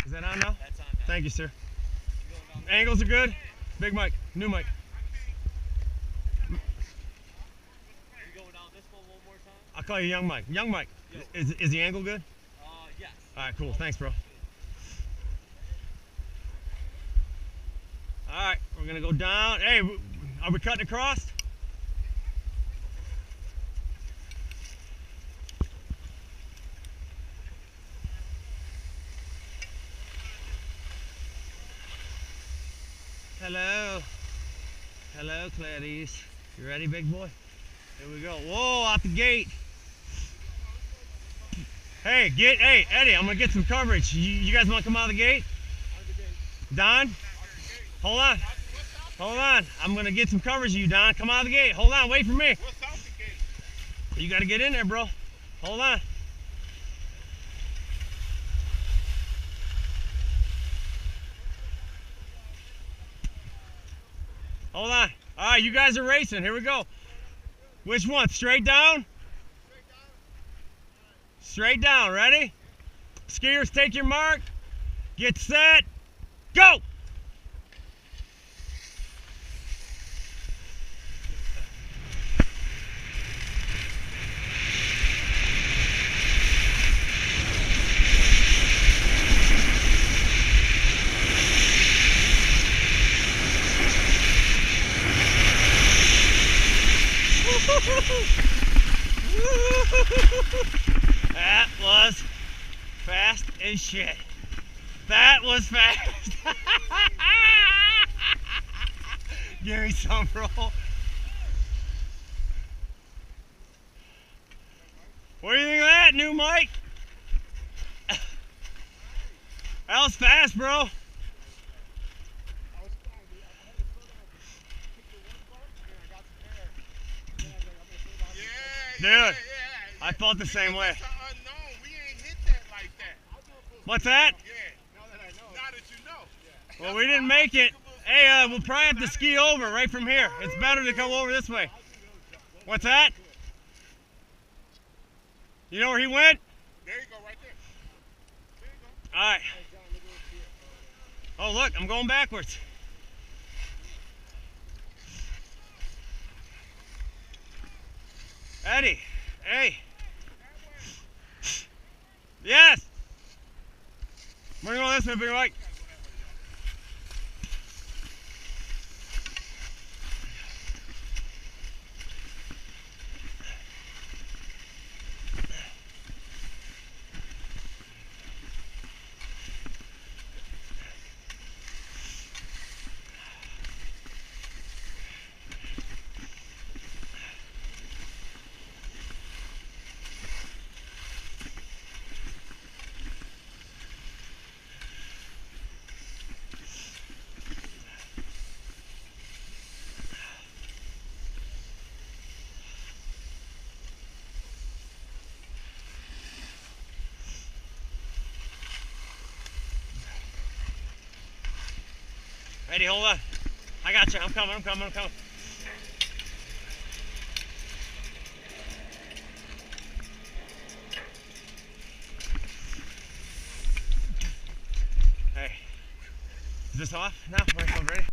Is that on now? That's on now. Thank you, sir. Angles are good? Big mic, new mic. Are you going down this one more time? I'll call you Young Mike. Young Mike, is the angle good? Yes. All right, cool. Thanks, bro. All right, we're gonna go down. Hey, are we cutting across? Hello. Hello, Clarice. You ready, big boy? Here we go. Whoa, out the gate. Hey, Eddie, I'm gonna get some coverage. You guys wanna come out of the gate? Don? Hold on. Hold on. I'm gonna get some coverage of you, Don. Come out of the gate. Hold on, wait for me. What's out the gate? You gotta get in there, bro. Hold on. Hold on. All right, you guys are racing. Here we go. Which one? Straight down? Straight down. Ready? Skiers, take your mark. Get set. Go! That was fast as shit. That was fast. Give me some, bro. What do you think of that, new Mike? That was fast, bro. Dude, I felt the same way. We ain't hit that like that. What's that? Yeah. Now that I know. Now that you know. Well, we didn't make it. Hey, we'll probably have to ski over right from here. It's better to come over this way. What's that? You know where he went? There you go, right there. There you go. All right. Oh, look, I'm going backwards. Eddie, hey. Yes. We're going this way, big Mike. Eddie, hold on. I got you. I'm coming. Hey. Is this off now? Ready?